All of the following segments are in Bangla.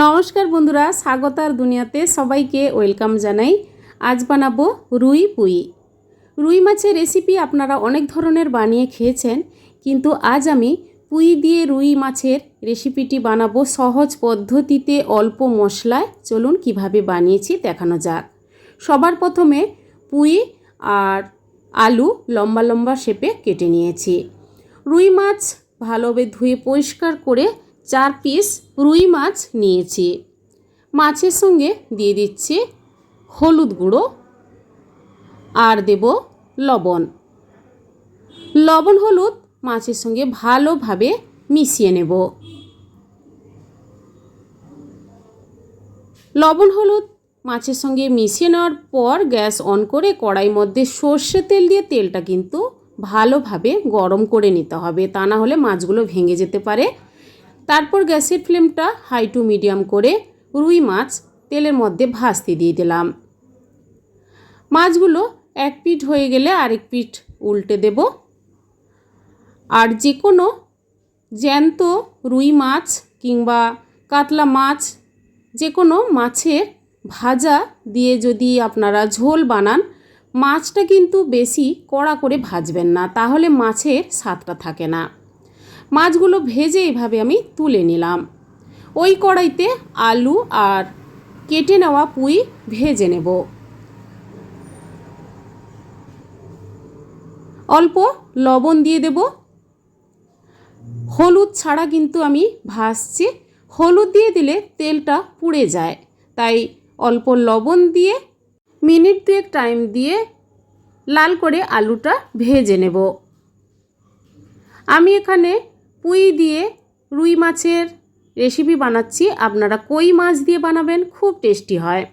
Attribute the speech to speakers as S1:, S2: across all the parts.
S1: নমস্কার বন্ধুরা, স্বাগতার দুনিয়াতে সবাইকে ওয়েলকাম জানাই। আজ বানাবো রুই পুঁই। রুই মাছের রেসিপি আপনারা অনেক ধরনের বানিয়ে খেয়েছেন, কিন্তু আজ আমি পুঁই দিয়ে রুই মাছের রেসিপিটি বানাবো সহজ পদ্ধতিতে, অল্প মশলায়। চলুন কিভাবে বানিয়েছি দেখানো যাক। সবার প্রথমে পুঁই আর আলু লম্বা লম্বা শেপে কেটে নিয়েছি। রুই মাছ ভালোভাবে ধুয়ে পরিষ্কার করে 4 পিস রুই মাছ নিয়েছি। মাছের সঙ্গে দিয়ে দিচ্ছি হলুদ গুঁড়ো আর দেব লবণ। লবণ হলুদ মাছের সঙ্গে ভালোভাবে মিশিয়ে নেব। লবণ হলুদ মাছের সঙ্গে মিশিয়ে নেওয়ার পর গ্যাস অন করে কড়াইয়ের মধ্যে সর্ষে তেল দিয়ে তেলটা কিন্তু ভালোভাবে গরম করে নিতে হবে, তা না হলে মাছগুলো ভেঙে যেতে পারে। তারপর গ্যাসের ফ্লেমটা হাই টু মিডিয়াম করে রুই মাছ তেলের মধ্যে ভাজতে দিয়ে দিলাম। মাছগুলো এক পিঠ হয়ে গেলে আরেক পিঠ উল্টে দেব। আর যে কোনো জ্যান্ত রুই মাছ কিংবা কাতলা মাছ, যে কোনো মাছের ভাজা দিয়ে যদি আপনারা ঝোল বানান, মাছটা কিন্তু বেশি কড়া করে ভাজবেন না, তাহলে মাছের স্বাদটা থাকে না। মাছগুলো ভেজে এইভাবে আমি তুলে নিলাম। ওই কড়াইতে আলু আর কেটে নেওয়া পুঁই ভেজে নেব। অল্প লবণ দিয়ে দেব। হলুদ ছাড়া কিন্তু আমি ভাজছি, হলুদ দিয়ে দিলে তেলটা পুড়ে যায়, তাই অল্প লবণ দিয়ে মিনিট 2 টাইম দিয়ে লাল করে আলুটা ভেজে নেব। আমি এখানে পুঁই দিয়ে রুই মাছের রেসিপি বানাচ্ছি, আপনারা কই মাছ দিয়ে বানাবেন, খুব টেস্টি হয়।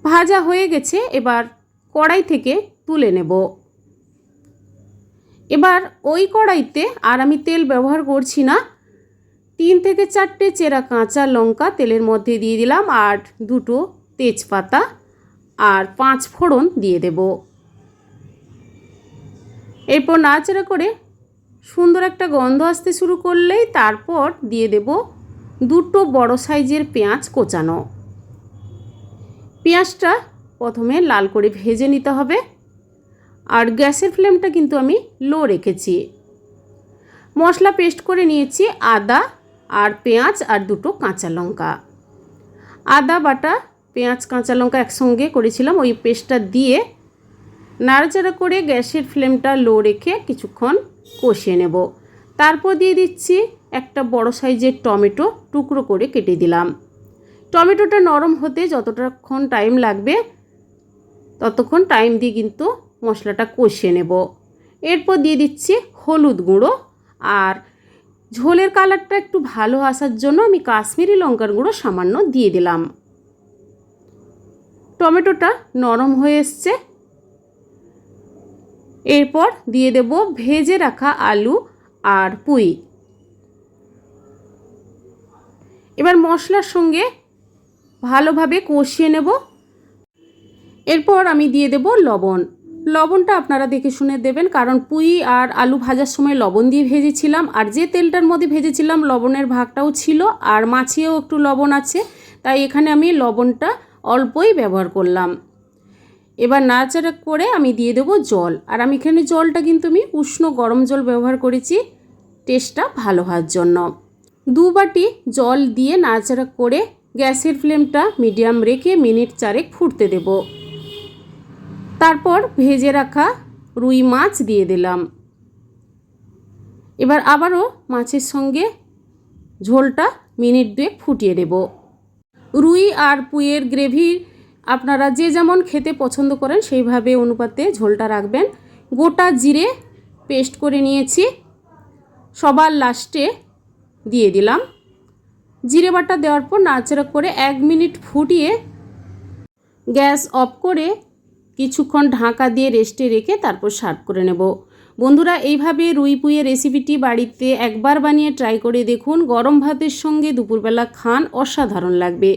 S1: ভাজা হয়ে গেছে, এবার কড়াই থেকে তুলে নেব। এবার ওই কড়াইতে আর আমি তেল ব্যবহার করছি না, 3 থেকে 4টে চেরা কাঁচা লঙ্কা তেলের মধ্যে দিয়ে দিলাম, আর 2টো তেজপাতা আর 5 ফোড়ন দিয়ে দেব। এরপর নাড়াচাড়া করে সুন্দর একটা গন্ধ আসতে শুরু করলেই তারপর দিয়ে দেব 2টো বড় সাইজের পেঁয়াজ কোচানো। পেঁয়াজটা প্রথমে লাল করে ভেজে নিতে হবে, আর গ্যাসের ফ্লেমটা কিন্তু আমি লো রেখেছি। মশলা পেস্ট করে নিয়েছি আদা আর পেঁয়াজ আর 2টো কাঁচা লঙ্কা। আদা বাটা, পেঁয়াজ, কাঁচা লঙ্কা একসঙ্গে করেছিলাম, ওই পেস্টটা দিয়ে নাড়াচাড়া করে গ্যাসের ফ্লেমটা লো রেখে কিছুক্ষণ কষিয়ে নেব। তারপর দিয়ে দিচ্ছি একটা বড় সাইজের টমেটো টুকরো করে কেটে দিলাম। টমেটোটা নরম হতে যতক্ষণ টাইম লাগবে ততক্ষণ টাইম দিয়ে কিন্তু মশলাটা কষিয়ে নেব। এরপর দিয়ে দিচ্ছি হলুদ গুঁড়ো, আর ঝোলের কালারটা একটু ভালো আসার জন্য আমি কাশ্মীরি লঙ্কার গুঁড়ো সামান্য দিয়ে দিলাম। টমেটোটা নরম হয়ে এসছে, এরপর দিয়ে দেব ভেজে রাখা আলু আর পুঁই। এবার মশলার সঙ্গে ভালোভাবে কষিয়ে নেব। এরপর আমি দিয়ে দেব লবণ। লবণটা আপনারা দেখে শুনে দেবেন, কারণ পুঁই আর আলু ভাজার সময় লবণ দিয়ে ভেজেছিলাম, আর যে তেলটার মধ্যে ভেজেছিলাম লবণের ভাগটাও ছিল, আর মাছেও একটু লবণ আছে, তাই এখানে আমি লবণটা অল্পই ব্যবহার করলাম। এবার নাড়াচাড়া করে আমি দিয়ে দেবো জল, আর আমি এখানে জলটা কিন্তু আমি উষ্ণ গরম জল ব্যবহার করেছি টেস্টটা ভালো হওয়ার জন্য। 2 বাটি জল দিয়ে নাড়াচাড়া করে গ্যাসের ফ্লেমটা মিডিয়াম রেখে মিনিট 4 ফুটতে দেব। তারপর ভেজে রাখা রুই মাছ দিয়ে দিলাম। এবার আবারও মাছের সঙ্গে ঝোলটা মিনিট 2 ফুটিয়ে দেব। রুই আর পুঁইয়ের গ্রেভি আপনারা যে যেমন খেতে পছন্দ করেন সেইভাবে অনুপাতে ঝোলটা রাখবেন। গোটা জিরে পেস্ট করে নিয়েছি, সবার লাস্টে দিয়ে দিলাম। জিরে বাটা দেওয়ার পর নাড়াচাড়া করে 1 মিনিট ফুটিয়ে গ্যাস অফ করে কিছুক্ষণ ঢাকা দিয়ে রেস্টে রেখে তারপর সার্ভ করে নেব। বন্ধুরা, এইভাবে রুই পুঁইয়ের রেসিপিটি বাড়িতে একবার বানিয়ে ট্রাই করে দেখুন, গরম ভাতের সঙ্গে দুপুরবেলা খান, অসাধারণ লাগবে।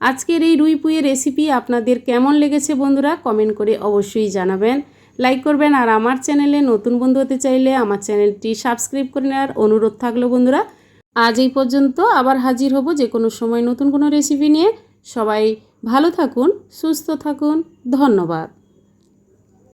S1: আজকের এই রুই পুঁইয়ের রেসিপি আপনাদের কেমন লেগেছে বন্ধুরা, কমেন্ট করে অবশ্যই জানাবেন, লাইক করবেন, আর আমার চ্যানেলে নতুন বন্ধু হতে চাইলে আমার চ্যানেলটি সাবস্ক্রাইব করে নেওয়ার অনুরোধ থাকলো বন্ধুরা। আজ এই পর্যন্ত, আবার হাজির হব যে কোনো সময় নতুন কোনো রেসিপি নিয়ে। সবাই ভালো থাকুন, সুস্থ থাকুন, ধন্যবাদ।